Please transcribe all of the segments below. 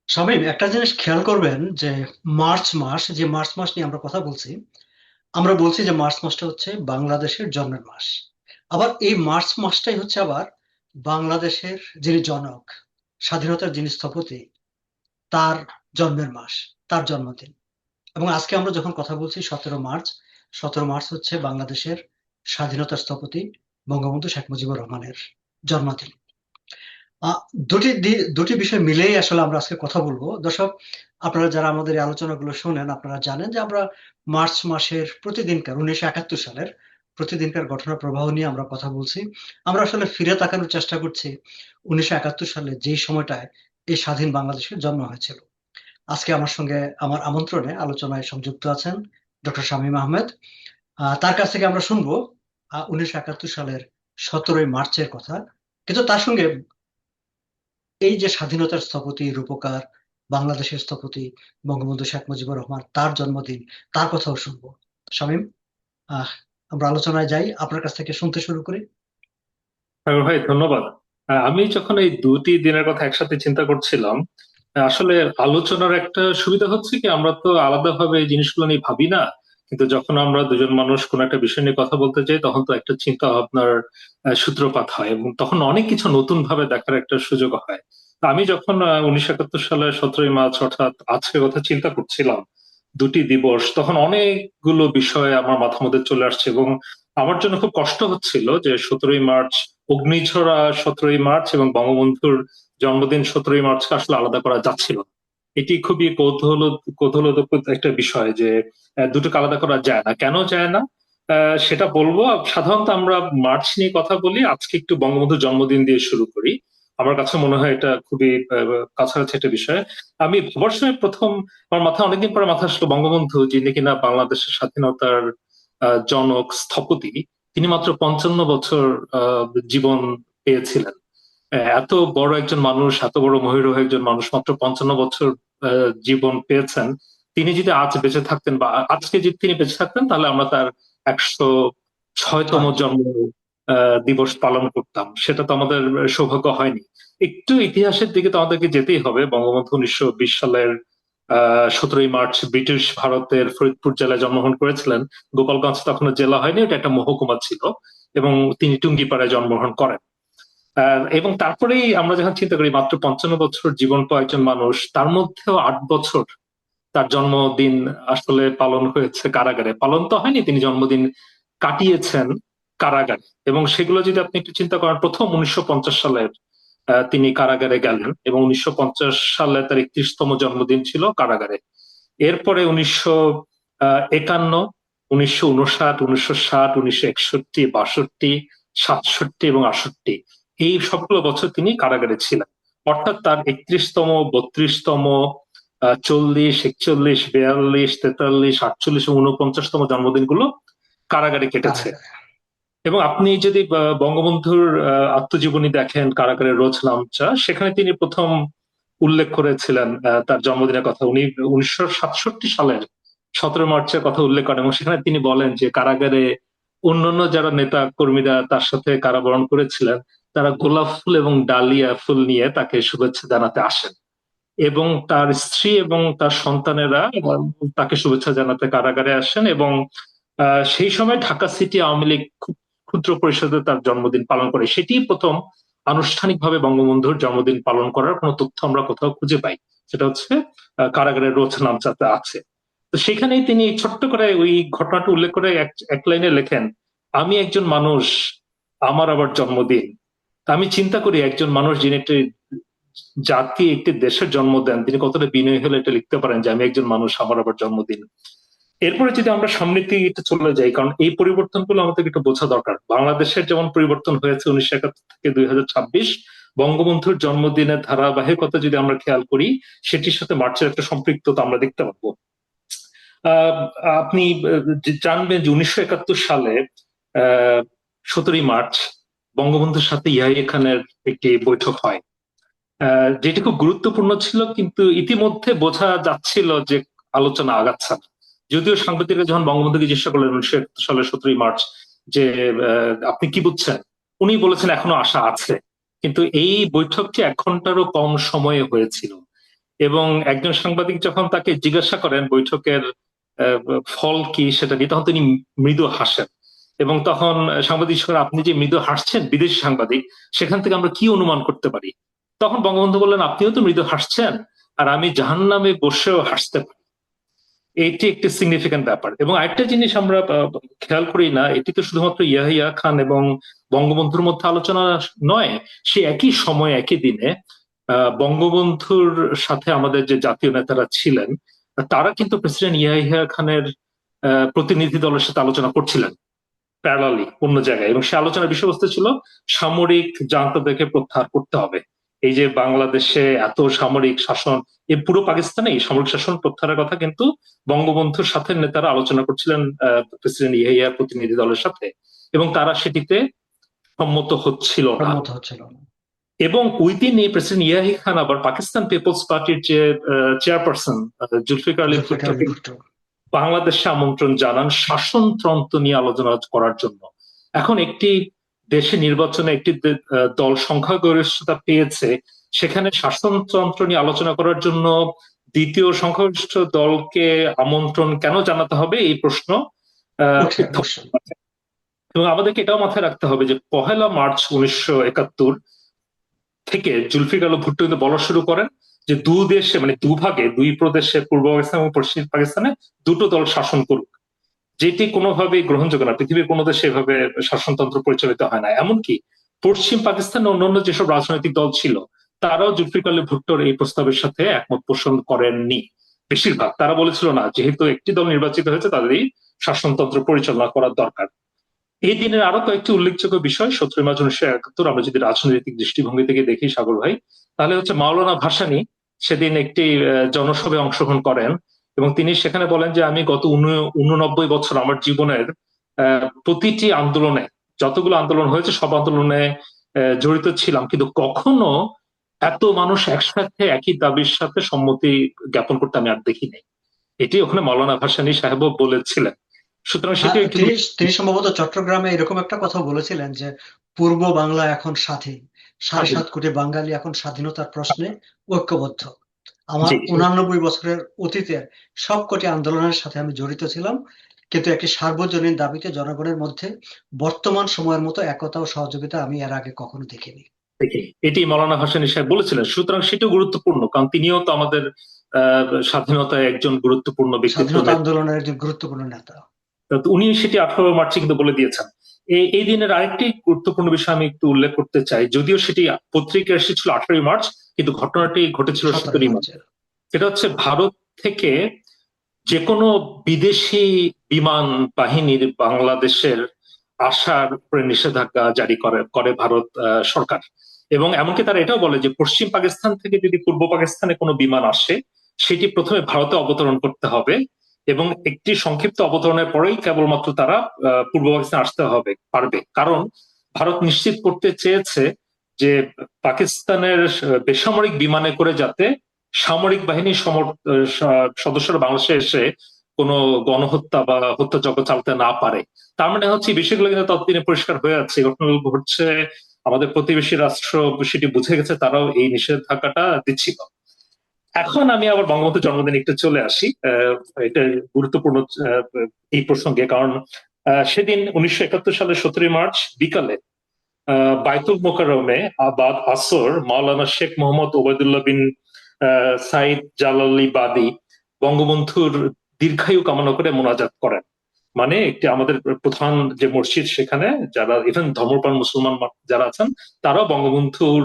শামীম, একটা জিনিস খেয়াল করবেন যে মার্চ মাস নিয়ে আমরা কথা বলছি। আমরা বলছি যে মার্চ মাসটা হচ্ছে বাংলাদেশের জন্মের মাস। আবার এই মার্চ মাসটাই হচ্ছে আবার বাংলাদেশের যিনি জনক, স্বাধীনতার যিনি স্থপতি, তার জন্মের মাস, তার জন্মদিন। এবং আজকে আমরা যখন কথা বলছি 17 মার্চ, 17 মার্চ হচ্ছে বাংলাদেশের স্বাধীনতার স্থপতি বঙ্গবন্ধু শেখ মুজিবুর রহমানের জন্মদিন। আহ, দুটি বিষয় মিলেই আসলে আমরা আজকে কথা বলবো। দর্শক, আপনারা যারা আমাদের এই আলোচনাগুলো শোনেন, আপনারা জানেন যে আমরা মার্চ মাসের প্রতিদিনকার 1971 সালের প্রতিদিনকার ঘটনা প্রবাহ নিয়ে আমরা কথা বলছি। আমরা আসলে ফিরে তাকানোর চেষ্টা করছি 1971 সালে যেই সময়টায় এই স্বাধীন বাংলাদেশের জন্ম হয়েছিল। আজকে আমার সঙ্গে আমার আমন্ত্রণে আলোচনায় সংযুক্ত আছেন ডক্টর শামীম আহমেদ। তার কাছ থেকে আমরা শুনবো 1971 সালের 17ই মার্চের কথা। কিন্তু তার সঙ্গে এই যে স্বাধীনতার স্থপতি, রূপকার, বাংলাদেশের স্থপতি বঙ্গবন্ধু শেখ মুজিবুর রহমান, তার জন্মদিন, তার কথাও শুনবো। শামীম, আহ আমরা আলোচনায় যাই, আপনার কাছ থেকে শুনতে শুরু করি। সাগর ভাই, ধন্যবাদ। আমি যখন এই দুটি দিনের কথা একসাথে চিন্তা করছিলাম, আসলে আলোচনার একটা সুবিধা হচ্ছে কি, আমরা তো আলাদাভাবে এই জিনিসগুলো নিয়ে ভাবি না। কিন্তু যখন আমরা দুজন মানুষ কোনো একটা বিষয় নিয়ে কথা বলতে যাই, তখন তো একটা চিন্তা ভাবনার সূত্রপাত হয় এবং তখন অনেক কিছু নতুন ভাবে দেখার একটা সুযোগ হয়। তা আমি যখন 1971 সালের 17ই মার্চ অর্থাৎ আজকের কথা চিন্তা করছিলাম, দুটি দিবস, তখন অনেকগুলো বিষয় আমার মাথার মধ্যে চলে আসছে এবং আমার জন্য খুব কষ্ট হচ্ছিল যে 17ই মার্চ, অগ্নিঝরা 17ই মার্চ এবং বঙ্গবন্ধুর জন্মদিন 17ই মার্চকে আসলে আলাদা করা যাচ্ছিল না। এটি খুবই কৌতূহলোদ্দীপক একটা বিষয় যে দুটোকে আলাদা করা যায় না, কেন যায় না সেটা বলবো। সাধারণত আমরা মার্চ নিয়ে কথা বলি, আজকে একটু বঙ্গবন্ধুর জন্মদিন দিয়ে শুরু করি। আমার কাছে মনে হয় এটা খুবই কাছাকাছি একটা বিষয়। আমি ভাবার সময় প্রথম আমার মাথায় অনেকদিন পরে মাথায় আসলো বঙ্গবন্ধু, যিনি কিনা বাংলাদেশের স্বাধীনতার জনক, স্থপতি, তিনি মাত্র 55 বছর জীবন পেয়েছিলেন। এত বড় একজন মানুষ, এত বড় মহিরুহ একজন মানুষ মাত্র 55 বছর জীবন পেয়েছেন। তিনি যদি আজ বেঁচে থাকতেন বা আজকে যদি তিনি বেঁচে থাকতেন, তাহলে আমরা তার 106তম ছয়। জন্ম দিবস পালন করতাম। সেটা তো আমাদের সৌভাগ্য হয়নি। একটু ইতিহাসের দিকে তো আমাদেরকে যেতেই হবে। বঙ্গবন্ধু 1920 সালের 17ই মার্চ ব্রিটিশ ভারতের ফরিদপুর জেলায় জন্মগ্রহণ করেছিলেন। গোপালগঞ্জ তখনো জেলা হয়নি, এটা একটা মহকুমা ছিল। এবং তিনি টুঙ্গিপাড়ায় জন্মগ্রহণ করেন। এবং তারপরেই আমরা যখন চিন্তা করি মাত্র 55 বছর জীবন পাওয়া একজন মানুষ, তার মধ্যেও 8 বছর তার জন্মদিন আসলে পালন হয়েছে কারাগারে। পালন তো হয়নি, তিনি জন্মদিন কাটিয়েছেন কারাগারে। এবং সেগুলো যদি আপনি একটু চিন্তা করেন, প্রথম 1950 সালের তিনি কারাগারে গেলেন এবং 1950 সালে তার 31তম জন্মদিন ছিল কারাগারে। এরপরে 1951, 1959, 1960, 1961, 62, 67 এবং 68, এই সবগুলো বছর তিনি কারাগারে ছিলেন। অর্থাৎ তার 31তম, 32তম, 40, 41, 42, 43, 48 এবং 49তম জন্মদিনগুলো কারাগারে কেটেছে। কারাগারে। এবং আপনি যদি বঙ্গবন্ধুর আত্মজীবনী দেখেন, কারাগারের রোজনামচা, সেখানে তিনি প্রথম উল্লেখ করেছিলেন তার জন্মদিনের কথা। উনি 1967 সালের 17 মার্চের কথা উল্লেখ করেন এবং সেখানে তিনি বলেন যে কারাগারে অন্যান্য যারা নেতা কর্মীরা তার সাথে কারাবরণ করেছিলেন, তারা গোলাপ ফুল এবং ডালিয়া ফুল নিয়ে তাকে শুভেচ্ছা জানাতে আসেন। এবং তার স্ত্রী এবং তার সন্তানেরা তাকে শুভেচ্ছা জানাতে কারাগারে আসেন। এবং সেই সময় ঢাকা সিটি আওয়ামী লীগ খুব ক্ষুদ্র পরিষদে তার জন্মদিন পালন করে। সেটি প্রথম আনুষ্ঠানিকভাবে বঙ্গবন্ধুর জন্মদিন পালন করার কোনো তথ্য আমরা কোথাও খুঁজে পাই। সেটা হচ্ছে কারাগারের রোজ নামচাতে আছে। তো সেখানেই তিনি ছোট্ট করে ওই ঘটনাটা উল্লেখ করে এক লাইনে লেখেন, আমি একজন মানুষ, আমার আবার জন্মদিন। তা আমি চিন্তা করি, একজন মানুষ যিনি একটি জাতি, একটি দেশের জন্ম দেন, তিনি কতটা বিনয়ী হলে এটা লিখতে পারেন যে আমি একজন মানুষ, আমার আবার জন্মদিন। এরপরে যদি আমরা সামনের দিকে একটু চলে যাই, কারণ এই পরিবর্তনগুলো আমাদের একটু বোঝা দরকার। বাংলাদেশের যেমন পরিবর্তন হয়েছে 1971 থেকে 2026, বঙ্গবন্ধুর জন্মদিনের ধারাবাহিকতা যদি আমরা খেয়াল করি, সেটির সাথে মার্চের একটা সম্পৃক্ততা আমরা দেখতে পাবো। আহ আপনি জানবেন যে 1971 সালে আহ 17ই মার্চ বঙ্গবন্ধুর সাথে ইয়াহিয়া খানের একটি বৈঠক হয়, যেটি খুব গুরুত্বপূর্ণ ছিল। কিন্তু ইতিমধ্যে বোঝা যাচ্ছিল যে আলোচনা আগাচ্ছে না। যদিও সাংবাদিকরা যখন বঙ্গবন্ধুকে জিজ্ঞাসা করলেন 1971 সালের 17ই মার্চ যে আপনি কি বুঝছেন, উনি বলেছেন এখনো আশা আছে। কিন্তু এই বৈঠকটি 1 ঘন্টারও কম সময়ে হয়েছিল। এবং একজন সাংবাদিক যখন তাকে জিজ্ঞাসা করেন বৈঠকের আহ, ফল কি সেটা নিয়ে, তখন তিনি মৃদু হাসেন। এবং তখন সাংবাদিক জিজ্ঞেস করেন, আপনি যে মৃদু হাসছেন, বিদেশি সাংবাদিক, সেখান থেকে আমরা কি অনুমান করতে পারি? তখন বঙ্গবন্ধু বললেন, আপনিও তো মৃদু হাসছেন, আর আমি জাহান্নামে বসেও হাসতে পারি। এটি একটি সিগনিফিক্যান্ট ব্যাপার। এবং আরেকটা জিনিস আমরা খেয়াল করি না, এটি তো শুধুমাত্র ইয়াহিয়া খান এবং বঙ্গবন্ধুর মধ্যে আলোচনা নয়, সে একই সময় একই দিনে বঙ্গবন্ধুর সাথে আমাদের যে জাতীয় নেতারা ছিলেন, তারা কিন্তু প্রেসিডেন্ট ইয়াহিয়া খানের প্রতিনিধি দলের সাথে আলোচনা করছিলেন প্যারালালি অন্য জায়গায়। এবং সে আলোচনার বিষয়বস্তু ছিল সামরিক জান্তাদেরকে প্রত্যাহার করতে হবে। এই যে বাংলাদেশে এত সামরিক শাসন, এই পুরো পাকিস্তানে এই সামরিক শাসন প্রত্যাহারের কথা কিন্তু বঙ্গবন্ধুর সাথে নেতারা আলোচনা করছিলেন প্রেসিডেন্ট ইয়াহিয়ার প্রতিনিধি দলের সাথে, এবং তারা সেটিতে সম্মত হচ্ছিল না। সম্মত হচ্ছিল না। এবং ওই দিনই প্রেসিডেন্ট ইয়াহি খান আবার পাকিস্তান পিপলস পার্টির যে চেয়ারপারসন জুলফিকার আলী জুলফিকার আলী ভুট্টোকে ভুট্টো। বাংলাদেশে আমন্ত্রণ জানান শাসনতন্ত্র নিয়ে আলোচনা করার জন্য। এখন একটি দেশে নির্বাচনে একটি দল সংখ্যাগরিষ্ঠতা পেয়েছে, সেখানে শাসনতন্ত্র নিয়ে আলোচনা করার জন্য দ্বিতীয় সংখ্যাগরিষ্ঠ দলকে আমন্ত্রণ কেন জানাতে হবে, এই প্রশ্ন ওঠে উত্থাপন অবশ্যই। হয়। এবং আমাদেরকে এটাও মাথায় রাখতে হবে যে 1 মার্চ 1971 থেকে জুলফিকার আলী ভুট্টো কিন্তু বলা শুরু করেন যে দেশে, মানে দুভাগে, দুই প্রদেশে, পূর্ব পাকিস্তান এবং পশ্চিম পাকিস্তানে দুটো দল শাসন করুক, যেটি কোনোভাবেই গ্রহণযোগ্য না। পৃথিবীর কোনো দেশে এভাবে শাসনতন্ত্র পরিচালিত হয় না। এমনকি পশ্চিম পাকিস্তানে অন্যান্য যেসব রাজনৈতিক দল ছিল, তারাও জুলফিকার আলী ভুট্টোর এই প্রস্তাবের সাথে একমত পোষণ করেননি। বেশিরভাগ তারা বলেছিল না, যেহেতু একটি দল নির্বাচিত হয়েছে, তাদেরই শাসনতন্ত্র পরিচালনা করার দরকার। এই দিনের আরো কয়েকটি উল্লেখযোগ্য বিষয়, 17 মার্চ 1971 আমরা যদি রাজনৈতিক দৃষ্টিভঙ্গি থেকে দেখি সাগর ভাই, তাহলে হচ্ছে মাওলানা ভাসানী সেদিন একটি জনসভায় অংশগ্রহণ করেন, এবং তিনি সেখানে বলেন যে আমি গত 89 বছর আমার জীবনের প্রতিটি আন্দোলনে, যতগুলো আন্দোলন হয়েছে সব আন্দোলনে জড়িত ছিলাম, কিন্তু কখনো এত মানুষ একসাথে একই দাবির সাথে সম্মতি জ্ঞাপন করতে আমি আর দেখি নাই। এটি ওখানে মাওলানা ভাসানী সাহেবও বলেছিলেন। সুতরাং হ্যাঁ, সেটি একটি তিনি তিনি সম্ভবত চট্টগ্রামে এরকম একটা কথা বলেছিলেন যে পূর্ব বাংলা এখন স্বাধীন, সাড়ে স্বাধীন। 7 কোটি বাঙালি এখন স্বাধীনতার প্রশ্নে ঐক্যবদ্ধ। আমার জি। 89 বছরের অতীতের সবকটি আন্দোলনের সাথে আমি জড়িত ছিলাম, কিন্তু একটি সার্বজনীন দাবিতে জনগণের মধ্যে বর্তমান সময়ের মতো একতা ও সহযোগিতা আমি এর আগে কখনো দেখিনি। দেখি, এটি মৌলানা ভাসানী সাহেব বলেছিলেন। সুতরাং সেটাও গুরুত্বপূর্ণ, কারণ তিনিও তো আমাদের স্বাধীনতায় একজন গুরুত্বপূর্ণ ব্যক্তিত্ব। স্বাধীনতা আন্দোলনের একজন গুরুত্বপূর্ণ নেতা। উনি সেটি 18 মার্চে কিন্তু বলে দিয়েছেন। এই দিনের আরেকটি গুরুত্বপূর্ণ বিষয় আমি একটু উল্লেখ করতে চাই, যদিও সেটি পত্রিকায় এসেছিল 18 মার্চ, কিন্তু ঘটনাটি ঘটেছিল 17 17 মার্চ। মার্চে সেটা হচ্ছে ভারত থেকে যে কোনো বিদেশি বিমান বাহিনীর বাংলাদেশের আসার উপরে নিষেধাজ্ঞা জারি করে করে ভারত সরকার। এবং এমনকি তারা এটাও বলে যে পশ্চিম পাকিস্তান থেকে যদি পূর্ব পাকিস্তানে কোনো বিমান আসে, সেটি প্রথমে ভারতে অবতরণ করতে হবে, এবং একটি সংক্ষিপ্ত অবতরণের পরেই কেবলমাত্র তারা পূর্ব পাকিস্তান আসতে হবে পারবে। কারণ ভারত নিশ্চিত করতে চেয়েছে যে পাকিস্তানের বেসামরিক বিমানে করে যাতে সামরিক বাহিনীর সদস্যরা বাংলাদেশে এসে কোনো গণহত্যা বা হত্যাযজ্ঞ চালাতে না পারে। তার মানে হচ্ছে এই বিষয়গুলো কিন্তু ততদিনে পরিষ্কার হয়ে যাচ্ছে, ঘটনাগুলো ঘটছে, আমাদের প্রতিবেশী রাষ্ট্র সেটি বুঝে গেছে, তারাও এই নিষেধাজ্ঞাটা দিচ্ছিল। এখন আমি আবার বঙ্গবন্ধুর জন্মদিন একটু চলে আসি, এটা গুরুত্বপূর্ণ এই প্রসঙ্গে, কারণ সেদিন 1971 সালের 17 মার্চ বিকালে বায়তুল মোকাররমে বাদ আসর মাওলানা শেখ মোহাম্মদ ওবায়দুল্লাহ বিন সাইদ জালালি বাদী বঙ্গবন্ধুর দীর্ঘায়ু কামনা করে মোনাজাত করেন। মানে একটি আমাদের প্রধান যে মসজিদ, সেখানে যারা ইভেন ধর্মপ্রাণ মুসলমান যারা আছেন, তারাও বঙ্গবন্ধুর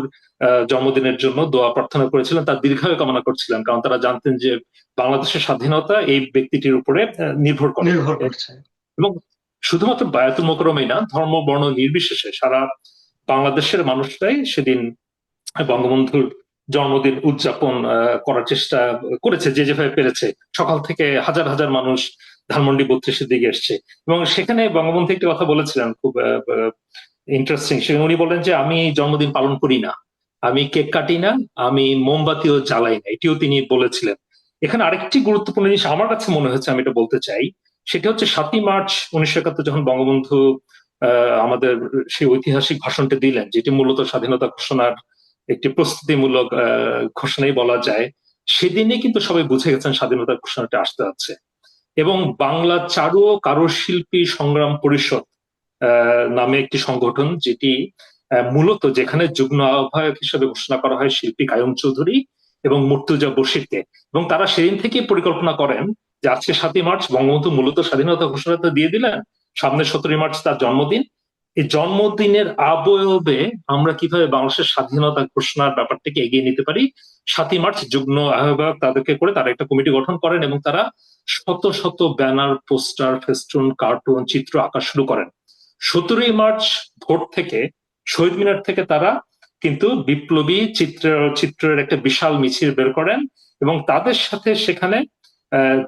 জন্মদিনের জন্য দোয়া প্রার্থনা করেছিলেন, তার দীর্ঘায়ু কামনা করছিলেন, কারণ তারা জানতেন যে বাংলাদেশের স্বাধীনতা এই ব্যক্তিটির উপরে নির্ভর করে। নির্ভর করছে। এবং শুধুমাত্র বায়াতুল মোকাররমেই না, ধর্ম বর্ণ নির্বিশেষে সারা বাংলাদেশের মানুষরাই সেদিন বঙ্গবন্ধুর জন্মদিন উদযাপন করার চেষ্টা করেছে, যে যেভাবে পেরেছে। সকাল থেকে হাজার হাজার মানুষ ধানমন্ডি 32-এর দিকে এসছে, এবং সেখানে বঙ্গবন্ধু একটি কথা বলেছিলেন খুব ইন্টারেস্টিং। সেখানে উনি বলেন যে আমি জন্মদিন পালন করি না, আমি কেক কাটি না, আমি মোমবাতিও জ্বালাই না, এটিও তিনি বলেছিলেন। এখানে আরেকটি গুরুত্বপূর্ণ জিনিস আমার কাছে মনে হচ্ছে, আমি এটা বলতে চাই, সেটা হচ্ছে 7 মার্চ 1971 যখন বঙ্গবন্ধু আমাদের সেই ঐতিহাসিক ভাষণটি দিলেন, যেটি মূলত স্বাধীনতা ঘোষণার একটি প্রস্তুতিমূলক ঘোষণাই বলা যায়। সেদিনই কিন্তু সবাই বুঝে গেছেন স্বাধীনতার ঘোষণাটা আসতে যাচ্ছে। এবং বাংলা চারু ও কারুশিল্পী সংগ্রাম পরিষদ নামে একটি সংগঠন, যেটি মূলত যেখানে যুগ্ম আহ্বায়ক হিসেবে ঘোষণা করা হয় শিল্পী কায়ুম চৌধুরী এবং মুর্তজা বশিরকে, এবং তারা সেদিন থেকেই পরিকল্পনা করেন যে আজকে 7ই মার্চ বঙ্গবন্ধু মূলত স্বাধীনতা ঘোষণাটা দিয়ে দিলেন, সামনে 17ই মার্চ তার জন্মদিন। এই জন্মদিনের আবয়বে আমরা কিভাবে বাংলাদেশের স্বাধীনতা ঘোষণার ব্যাপারটাকে এগিয়ে নিতে পারি, 7ই মার্চ যুগ্ম আহ্বায়ক তাদেরকে করে তারা একটা কমিটি গঠন করেন এবং তারা শত শত ব্যানার, পোস্টার, ফেস্টুন, কার্টুন, চিত্র আঁকা শুরু করেন। 17ই মার্চ ভোর থেকে, শহীদ মিনার থেকে তারা কিন্তু বিপ্লবী চিত্রের একটা বিশাল মিছিল বের করেন এবং তাদের সাথে সেখানে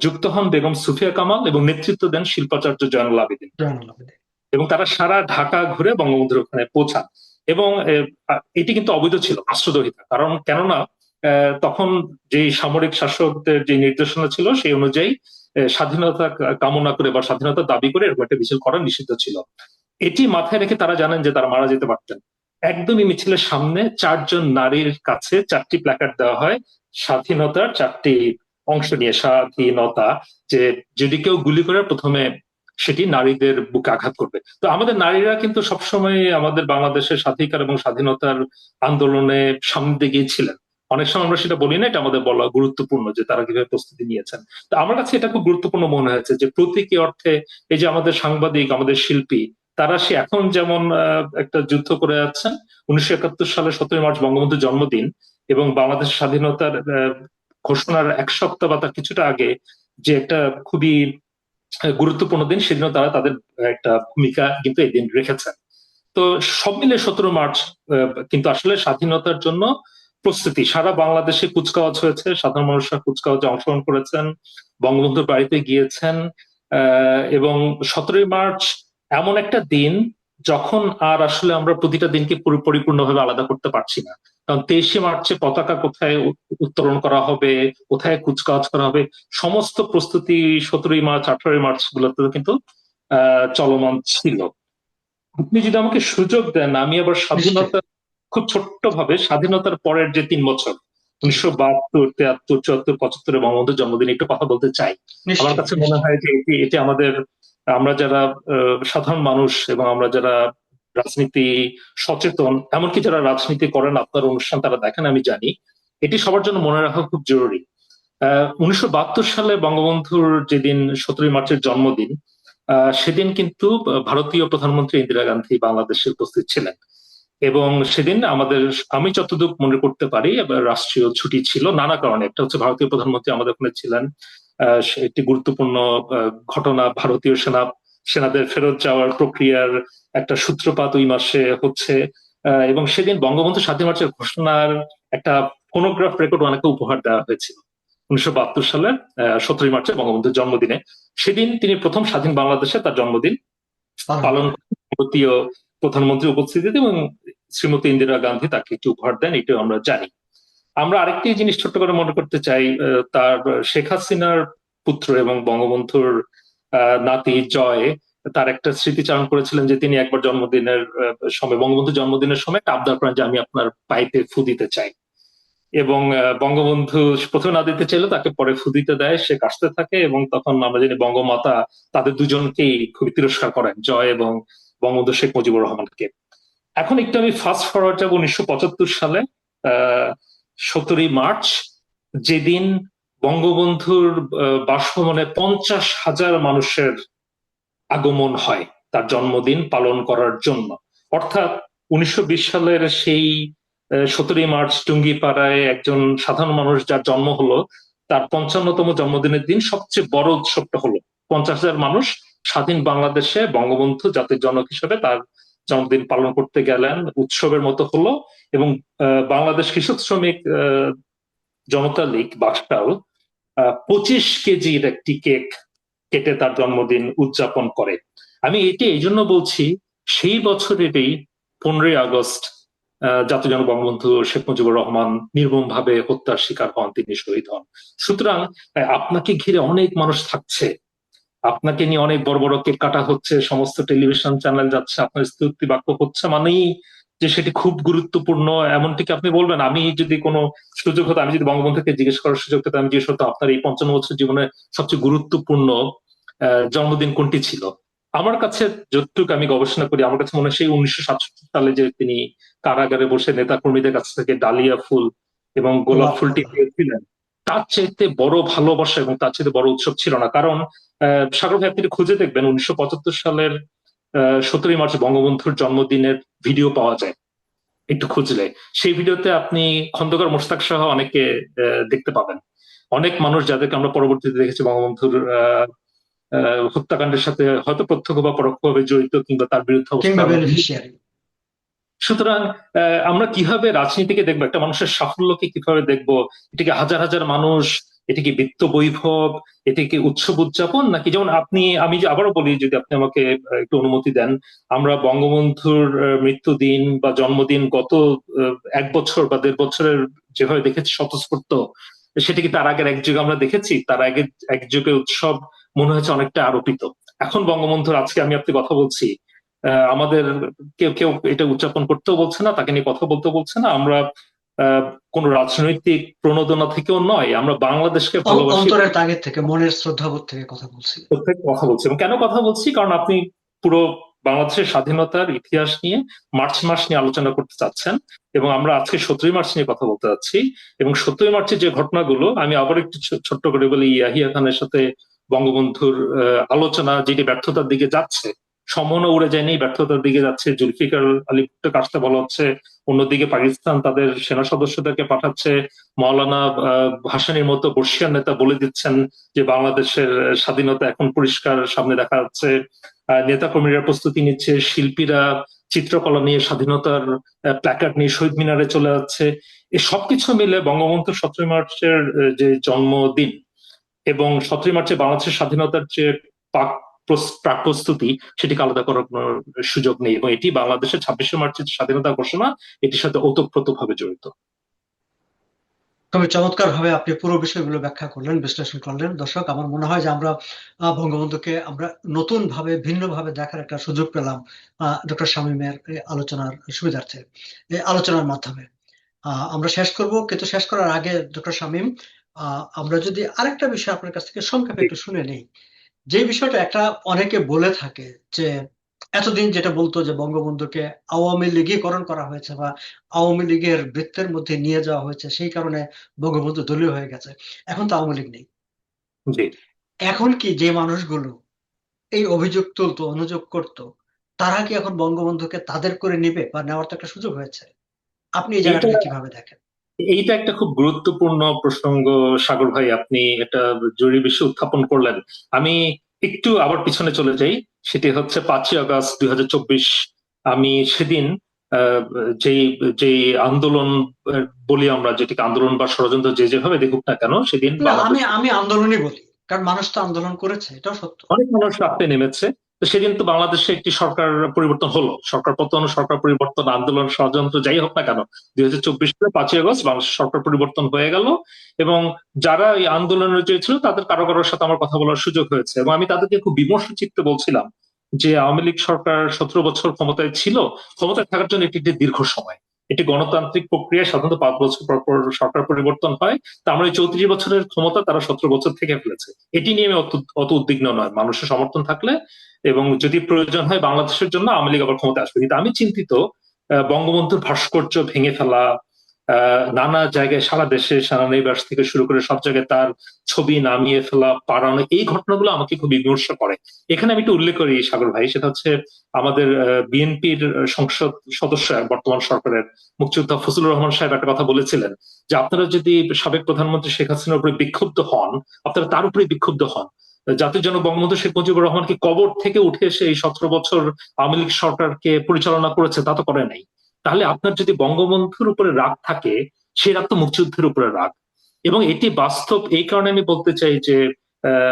যুক্ত হন বেগম সুফিয়া কামাল এবং নেতৃত্ব দেন শিল্পাচার্য জয়নুল আবেদিন। জয়নুল আবেদিন। এবং তারা সারা ঢাকা ঘুরে বঙ্গবন্ধুর ওখানে পৌঁছান। এবং এটি কিন্তু অবৈধ ছিল, রাষ্ট্রদ্রোহিতা। কারণ কেননা তখন যে সামরিক শাসকদের যে নির্দেশনা ছিল সেই অনুযায়ী স্বাধীনতা কামনা করে বা স্বাধীনতা দাবি করে এরকম একটা মিছিল করা নিষিদ্ধ ছিল। এটি মাথায় রেখে তারা জানেন যে তারা মারা যেতে পারতেন। একদমই মিছিলের সামনে 4জন নারীর কাছে 4টি প্ল্যাকার্ড দেওয়া হয় স্বাধীনতার 4টি অংশ নিয়ে। স্বাধীনতা, যে যদি কেউ গুলি করে প্রথমে সেটি নারীদের বুকে আঘাত করবে। তো আমাদের নারীরা কিন্তু সবসময় আমাদের বাংলাদেশের স্বাধিকার এবং স্বাধীনতার আন্দোলনে সামনে দিয়ে গিয়েছিলেন। অনেক সময় আমরা সেটা বলি না, এটা আমাদের বলা গুরুত্বপূর্ণ যে তারা কিভাবে প্রস্তুতি নিয়েছেন। তো আমার কাছে এটা খুব গুরুত্বপূর্ণ মনে হয়েছে যে প্রতীকী অর্থে এই যে আমাদের সাংবাদিক, আমাদের শিল্পী, তারা সে এখন যেমন একটা যুদ্ধ করে যাচ্ছেন, 1971 সালে 17ই মার্চ বঙ্গবন্ধুর জন্মদিন এবং বাংলাদেশ স্বাধীনতার ঘোষণার 1 সপ্তাহ বা তার কিছুটা আগে যে একটা খুবই গুরুত্বপূর্ণ দিন, সেদিনও তারা তাদের একটা ভূমিকা কিন্তু এই দিন রেখেছেন। তো সব মিলে 17 মার্চ কিন্তু আসলে স্বাধীনতার জন্য প্রস্তুতি। সারা বাংলাদেশে কুচকাওয়াজ হয়েছে, সাধারণ মানুষরা কুচকাওয়াজে অংশগ্রহণ করেছেন, বঙ্গবন্ধুর বাড়িতে গিয়েছেন। এবং 17ই মার্চ এমন একটা দিন যখন আর আসলে আমরা প্রতিটা দিনকে পরিপূর্ণভাবে আলাদা করতে পারছি না। কারণ 23শে মার্চে পতাকা কোথায় উত্তোলন করা হবে, কোথায় কুচকাওয়াজ করা হবে, সমস্ত প্রস্তুতি 17ই মার্চ, 18ই মার্চ গুলোতে কিন্তু চলমান ছিল। আপনি যদি আমাকে সুযোগ দেন, আমি আবার নিশ্চয়ই। স্বাধীনতা খুব ছোট্ট ভাবে স্বাধীনতার পরের যে 3 বছর, 1972, 73, 74, 75 বঙ্গবন্ধুর জন্মদিন একটু কথা বলতে চাই। আমার নিশ্চয়ই। কাছে মনে নিশ্চয়ই। হয় যে এটি আমাদের, আমরা যারা সাধারণ মানুষ এবং আমরা যারা রাজনীতি সচেতন, এমনকি যারা রাজনীতি করেন, আপনার অনুষ্ঠান তারা দেখেন আমি জানি, এটি সবার জন্য মনে রাখা খুব জরুরি। 1972 সালে বঙ্গবন্ধুর যেদিন 17ই মার্চের জন্মদিন, সেদিন কিন্তু ভারতীয় প্রধানমন্ত্রী ইন্দিরা গান্ধী বাংলাদেশে উপস্থিত ছিলেন। এবং সেদিন আমাদের, আমি যতদূর মনে করতে পারি, রাষ্ট্রীয় ছুটি ছিল নানা কারণে। একটা হচ্ছে ভারতীয় প্রধানমন্ত্রী আমাদের ওখানে ছিলেন, একটি গুরুত্বপূর্ণ ঘটনা, ভারতীয় সেনাদের ফেরত যাওয়ার প্রক্রিয়ার একটা সূত্রপাত ওই মাসে হচ্ছে। এবং সেদিন বঙ্গবন্ধু 7ই মার্চের ঘোষণার একটা ফোনোগ্রাফ রেকর্ড অনেকে উপহার দেওয়া হয়েছিল 1972 সালের 17ই মার্চে বঙ্গবন্ধুর জন্মদিনে। সেদিন তিনি প্রথম স্বাধীন বাংলাদেশে তার জন্মদিন পালন পালন করে। করেন ভারতীয় প্রধানমন্ত্রীর উপস্থিতিতে, এবং শ্রীমতী ইন্দিরা গান্ধী তাকে একটি উপহার দেন, এটাও আমরা জানি। আমরা আরেকটি জিনিস ছোট্ট করে মনে করতে চাই, তার শেখ হাসিনার পুত্র এবং বঙ্গবন্ধুর নাতি জয় তার একটা স্মৃতিচারণ করেছিলেন যে তিনি একবার জন্মদিনের সময়, বঙ্গবন্ধুর জন্মদিনের সময় একটা আবদার করেন যে আমি আপনার পাইপে ফু দিতে চাই। এবং বঙ্গবন্ধু প্রথমে না দিতে চাইলে তাকে পরে ফু দিতে দেয়, সে কাশতে থাকে, এবং তখন আমরা জানি বঙ্গমাতা তাদের দুজনকেই খুবই তিরস্কার করেন, জয় এবং বঙ্গবন্ধু শেখ মুজিবুর রহমানকে। এখন একটু আমি ফাস্ট ফরওয়ার্ড যাব 1975 সালে, 17ই মার্চ, যেদিন বঙ্গবন্ধুর বাসভবনে 50,000 মানুষের আগমন হয় তার জন্মদিন পালন করার জন্য। অর্থাৎ 1920 সালের সেই 17ই মার্চ টুঙ্গিপাড়ায় একজন সাধারণ মানুষ যার জন্ম হলো, তার 55তম জন্মদিনের দিন সবচেয়ে বড় উৎসবটা হলো 50,000 মানুষ স্বাধীন বাংলাদেশে বঙ্গবন্ধু জাতির জনক হিসেবে তার জন্মদিন পালন করতে গেলেন, উৎসবের মতো হলো। এবং বাংলাদেশ কৃষক শ্রমিক জনতা লীগ বাকশাল 25 কেজির একটি কেক কেটে তার জন্মদিন উদযাপন করে। আমি এটি এই জন্য বলছি, সেই বছরেরই 15ই আগস্ট জাতির জনক বঙ্গবন্ধু শেখ মুজিবুর রহমান নির্মম ভাবে হত্যার শিকার হন, তিনি শহীদ হন। সুতরাং আপনাকে ঘিরে অনেক মানুষ থাকছে, আপনাকে নিয়ে অনেক বড় বড় কেক কাটা হচ্ছে, সমস্ত টেলিভিশন চ্যানেল যাচ্ছে, আপনার স্তুতি বাক্য হচ্ছে, মানেই যে সেটি খুব গুরুত্বপূর্ণ, এমনটি কি আপনি বলবেন? আমি যদি কোনো সুযোগ হতো, আমি যদি বঙ্গবন্ধুকে জিজ্ঞেস করার সুযোগ পেতাম, আমি জিজ্ঞেস করতাম আপনার এই 55 বছর জীবনে সবচেয়ে গুরুত্বপূর্ণ জন্মদিন কোনটি ছিল? আমার কাছে যতটুকু আমি গবেষণা করি, আমার কাছে মনে হয় সেই 1967 সালে যে তিনি কারাগারে বসে নেতা কর্মীদের কাছ থেকে ডালিয়া ফুল এবং গোলাপ গোলাপ ফুলটি ফুল। পেয়েছিলেন, তার চাইতে বড় ভালোবাসা এবং তার চাইতে বড় উৎসব ছিল না। কারণ সাগর ভাই, আপনি একটু খুঁজে দেখবেন 1975 সালের 17ই মার্চ বঙ্গবন্ধুর জন্মদিনের ভিডিও পাওয়া যায় একটু খুঁজলে। সেই ভিডিওতে আপনি খন্দকার মোশতাক সহ অনেকে দেখতে পাবেন। অনেক মানুষ যাদেরকে আমরা পরবর্তীতে দেখেছি বঙ্গবন্ধুর হত্যাকাণ্ডের সাথে হয়তো প্রত্যক্ষ বা পরোক্ষভাবে জড়িত কিংবা তার বিরুদ্ধে কিংবা অবস্থান। বেনিফিশিয়ারি। সুতরাং আমরা কিভাবে রাজনীতিকে দেখবো, একটা মানুষের সাফল্যকে কিভাবে দেখবো? এটিকে হাজার হাজার মানুষ, এটিকে বিত্ত বৈভব, এটিকে উৎসব উদযাপন, নাকি যেমন আপনি, আমি যে আবারও বলি যদি আপনি আমাকে একটু অনুমতি দেন, আমরা বঙ্গবন্ধুর মৃত্যুদিন বা জন্মদিন গত 1 বছর বা 1.5 বছরের যেভাবে দেখেছি স্বতঃস্ফূর্ত, সেটা কি তার আগের এক যুগে আমরা দেখেছি? তার আগে এক যুগে উৎসব মনে হয়েছে অনেকটা আরোপিত। এখন বঙ্গবন্ধুর আজকে আমি আপনি কথা বলছি, আমাদের কেউ কেউ এটা উদযাপন করতেও বলছে না, তাকে নিয়ে কথা বলতেও বলছে না। আমরা আহ, কোনো রাজনৈতিক প্রণোদনা থেকেও নয়, আমরা বাংলাদেশকে ভালোবাসি, অন্তরের তাগিদ থেকে, মনের শ্রদ্ধাবোধ থেকে কথা বলছি। প্রত্যেক কথা বলছি। এবং কেন কথা বলছি, কারণ আপনি পুরো বাংলাদেশের স্বাধীনতার ইতিহাস নিয়ে, মার্চ মাস নিয়ে আলোচনা করতে চাচ্ছেন, এবং আমরা আজকে 17ই মার্চ নিয়ে কথা বলতে যাচ্ছি। এবং 17ই মার্চের যে ঘটনাগুলো, আমি আবার একটু ছোট্ট করে বলি, ইয়াহিয়া খানের সাথে বঙ্গবন্ধুর আলোচনা যেটি ব্যর্থতার দিকে যাচ্ছে, সমনও উড়ে যায়নি, ব্যর্থতার দিকে যাচ্ছে। জুলফিকার আলী ভুট্টোকে আসতে বলা হচ্ছে, অন্যদিকে পাকিস্তান তাদের সেনা সদস্যদেরকে পাঠাচ্ছে। মাওলানা ভাসানীর মতো বর্ষিয়ান নেতা বলে দিচ্ছেন যে বাংলাদেশের স্বাধীনতা এখন পরিষ্কার সামনে দেখা যাচ্ছে। নেতাকর্মীরা প্রস্তুতি নিচ্ছে, শিল্পীরা চিত্রকলা নিয়ে স্বাধীনতার প্ল্যাকার্ড নিয়ে শহীদ মিনারে চলে যাচ্ছে। এই সবকিছু মিলে বঙ্গবন্ধুর 17ই মার্চের যে জন্মদিন এবং 17ই মার্চে বাংলাদেশের স্বাধীনতার যে পাক প্রাক প্রস্তুতি, সেটিকে আলাদা করার কোনো সুযোগ নেই। এবং এটি বাংলাদেশের 26শে মার্চের স্বাধীনতা ঘোষণা, এটির সাথে ওতপ্রোত ভাবে জড়িত। খুবই চমৎকার ভাবে আপনি পুরো বিষয়গুলো ব্যাখ্যা করলেন, বিশ্লেষণ করলেন। দর্শক, আমার মনে হয় যে আমরা বঙ্গবন্ধুকে আমরা নতুন ভাবে, ভিন্ন ভাবে দেখার একটা সুযোগ পেলাম ডক্টর শামীমের এই আলোচনার সুবিধার্থে, এই আলোচনার মাধ্যমে। আমরা শেষ করব, কিন্তু শেষ করার আগে ডক্টর শামীম, আমরা যদি আরেকটা বিষয় আপনার কাছ থেকে সংক্ষেপে একটু শুনে নেই। যে বিষয়টা একটা অনেকে বলে থাকে যে এতদিন যেটা বলতো যে বঙ্গবন্ধুকে আওয়ামী লীগীকরণ করা হয়েছে বা আওয়ামী লীগের বৃত্তের মধ্যে নিয়ে যাওয়া হয়েছে, সেই কারণে বঙ্গবন্ধু দলীয় হয়ে গেছে। এখন তো আওয়ামী লীগ নেই। জি। এখন কি যে মানুষগুলো এই অভিযোগ তুলতো, অনুযোগ করতো, তারা কি এখন বঙ্গবন্ধুকে তাদের করে নিবে বা নেওয়ার তো একটা সুযোগ হয়েছে? আপনি এই এইটা জায়গাটাকে কিভাবে দেখেন? এইটা একটা খুব গুরুত্বপূর্ণ প্রসঙ্গ সাগর ভাই, আপনি এটা জরুরি বিষয় উত্থাপন করলেন। আমি একটু আবার পিছনে চলে যাই। সেটি হচ্ছে 5ই আগস্ট 2024। আমি সেদিন আহ, যেই যেই আন্দোলন বলি আমরা, যেটিকে আন্দোলন বা ষড়যন্ত্র যে যেভাবে দেখুক না কেন, সেদিন না, আমি বাংলাদেশ আমি আন্দোলনই বলি, কারণ মানুষ তো আন্দোলন করেছে, এটাও সত্য। অনেক মানুষ রাস্তায় নেমেছে। তো সেদিন তো বাংলাদেশে একটি সরকার পরিবর্তন হলো, সরকার পতন, সরকার পরিবর্তন, আন্দোলন, ষড়যন্ত্র যাই হোক না কেন, 2024 সালে 5ই আগস্ট বাংলাদেশ সরকার পরিবর্তন হয়ে গেল। এবং যারা এই আন্দোলনের যে ছিল, তাদের কারো কারোর সাথে আমার কথা বলার সুযোগ হয়েছে, এবং আমি তাদেরকে খুব বিমর্ষ চিত্তে বলছিলাম যে আওয়ামী লীগ সরকার 17 বছর ক্ষমতায় ছিল। ক্ষমতায় থাকার জন্য এটি একটি দীর্ঘ সময়, এটি গণতান্ত্রিক প্রক্রিয়া, সাধারণত 5 বছর পর পর সরকার পরিবর্তন হয়। তা আমরা এই 34 বছরের ক্ষমতা তারা 17 বছর থেকে ফেলেছে। এটি নিয়ে আমি অত অত উদ্বিগ্ন নয়, মানুষের সমর্থন থাকলে এবং যদি প্রয়োজন হয় বাংলাদেশের জন্য আওয়ামী লীগ আবার ক্ষমতা আসবে। কিন্তু আমি চিন্তিত বঙ্গবন্ধুর ভাস্কর্য ভেঙে ফেলা, নানা জায়গায় সারা দেশে সেনানিবাস থেকে শুরু করে সব জায়গায় তার ছবি নামিয়ে ফেলা, পাড়ানো, এই ঘটনাগুলো আমাকে খুব বিমর্ষ করে। এখানে আমি একটু উল্লেখ করি সাগর ভাই, সেটা হচ্ছে আমাদের বিএনপির সংসদ সদস্য বর্তমান সরকারের মুক্তিযোদ্ধা ফজলুর রহমান সাহেব একটা কথা বলেছিলেন যে আপনারা যদি সাবেক প্রধানমন্ত্রী শেখ হাসিনার উপরে বিক্ষুব্ধ হন, আপনারা তার উপরে বিক্ষুব্ধ হন। জাতির জনক বঙ্গবন্ধু শেখ মুজিবুর রহমানকে কবর থেকে উঠে এসে এই 17 বছর আওয়ামী লীগ সরকারকে পরিচালনা করেছে, তা তো করে নাই। তাহলে আপনার যদি বঙ্গবন্ধুর উপরে রাগ থাকে, সেই রাগ তো মুক্তিযুদ্ধের উপরে রাগ। এবং এটি বাস্তব, এই কারণে আমি বলতে চাই যে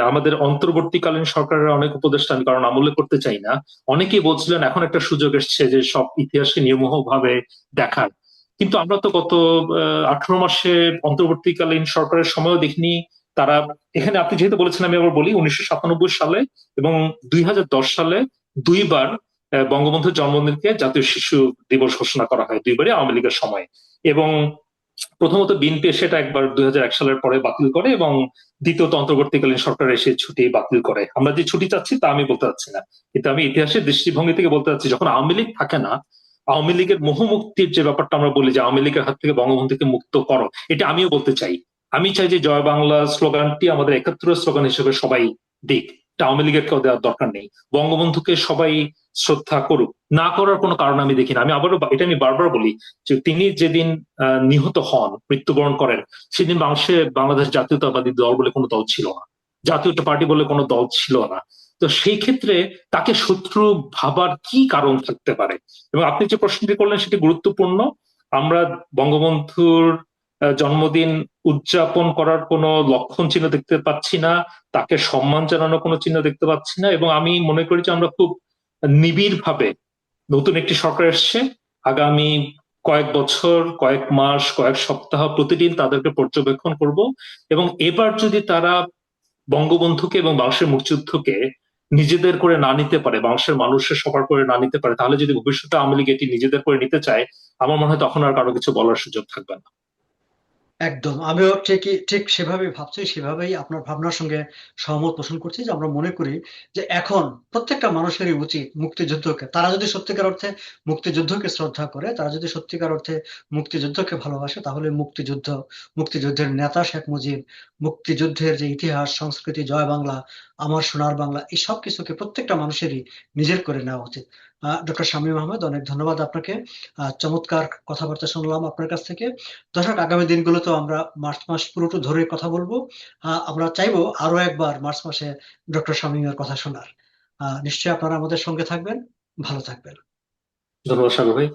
আমাদের অন্তর্বর্তীকালীন সরকারের অনেক উপদেষ্টা, আমি কারণ আমলে করতে চাই না, অনেকেই বলছিলেন এখন একটা সুযোগ এসছে যে সব ইতিহাসকে নির্মোহ ভাবে দেখার। কিন্তু আমরা তো গত 18 মাসে অন্তর্বর্তীকালীন সরকারের সময়ও দেখিনি তারা। এখানে আপনি যেহেতু বলেছেন, আমি আবার বলি, 1997 সালে এবং 2010 সালে দুইবার বঙ্গবন্ধুর জন্মদিনকে জাতীয় শিশু দিবস ঘোষণা করা হয় দুইবারই আওয়ামী লীগের সময়। এবং প্রথমত বিএনপি সেটা একবার 2001 সালের পরে বাতিল করে, এবং দ্বিতীয়ত অন্তর্বর্তীকালীন সরকার এসে ছুটি বাতিল করে। আমরা যে ছুটি চাচ্ছি তা আমি বলতে চাচ্ছি না, কিন্তু আমি ইতিহাসের দৃষ্টিভঙ্গি থেকে বলতে চাচ্ছি, যখন আওয়ামী লীগ থাকে না, আওয়ামী লীগের মোহ মুক্তির যে ব্যাপারটা আমরা বলি যে আওয়ামী লীগের হাত থেকে বঙ্গবন্ধুকে মুক্ত করো, এটা আমিও বলতে চাই। আমি চাই যে জয় বাংলা স্লোগানটি আমাদের একাত্তরের স্লোগান হিসেবে সবাই দিক, এটা আওয়ামী লীগের কেউ দেওয়ার দরকার নেই। বঙ্গবন্ধুকে সবাই শ্রদ্ধা করুক, না করার কোনো কারণ আমি দেখি না। আমি আবারও এটা আমি বারবার বলি যে তিনি যেদিন নিহত হন, মৃত্যুবরণ করেন, সেদিন বাংলাদেশ জাতীয়তাবাদী দল বলে কোনো দল ছিল না, জাতীয় পার্টি বলে কোনো দল ছিল না। তো সেই ক্ষেত্রে তাকে শত্রু ভাবার কি কারণ থাকতে পারে? এবং আপনি যে প্রশ্নটি করলেন সেটি গুরুত্বপূর্ণ। আমরা বঙ্গবন্ধুর জন্মদিন উদযাপন করার কোনো লক্ষণ চিহ্ন দেখতে পাচ্ছি না, তাকে সম্মান জানানোর কোনো চিহ্ন দেখতে পাচ্ছি না। এবং আমি মনে করি যে আমরা খুব নিবিড় ভাবে, নতুন একটি সরকার এসছে, আগামী কয়েক বছর, কয়েক মাস, কয়েক সপ্তাহ প্রতিদিন তাদেরকে পর্যবেক্ষণ করব। এবং এবার যদি তারা বঙ্গবন্ধুকে এবং বাংলাদেশের মুক্তিযুদ্ধকে নিজেদের করে না নিতে পারে, বাংলাদেশের মানুষের সবার করে না নিতে পারে, তাহলে যদি ভবিষ্যতে আওয়ামী লীগ এটি নিজেদের করে নিতে চায়, আমার মনে হয় তখন আর কারো কিছু বলার সুযোগ থাকবে না। একদম, আমিও ঠিক সেভাবেই ভাবছি, সেভাবেই আপনার ভাবনার সঙ্গে সহমত পোষণ করছি। যে আমরা মনে করি যে এখন প্রত্যেকটা মানুষেরই উচিত মুক্তিযুদ্ধকে, তারা যদি সত্যিকার অর্থে মুক্তিযুদ্ধকে শ্রদ্ধা করে, তারা যদি সত্যিকার অর্থে মুক্তিযুদ্ধকে ভালোবাসে, তাহলে মুক্তিযুদ্ধের নেতা শেখ মুজিব, মুক্তিযুদ্ধের যে ইতিহাস সংস্কৃতি, জয় বাংলা, আমার সোনার বাংলা, এই সব কিছুকে প্রত্যেকটা মানুষেরই নিজের করে নেওয়া উচিত। ডক্টর শামীম আহমেদ, অনেক ধন্যবাদ আপনাকে। চমৎকার কথাবার্তা শুনলাম আপনার কাছ থেকে। দর্শক, আগামী দিনগুলোতে আমরা মার্চ মাস পুরোটা ধরে কথা বলবো। আমরা চাইবো আরো একবার মার্চ মাসে ডক্টর শামীমের কথা শোনার। নিশ্চয়ই আপনারা আমাদের সঙ্গে থাকবেন। ভালো থাকবেন। ধন্যবাদ সাগর ভাই।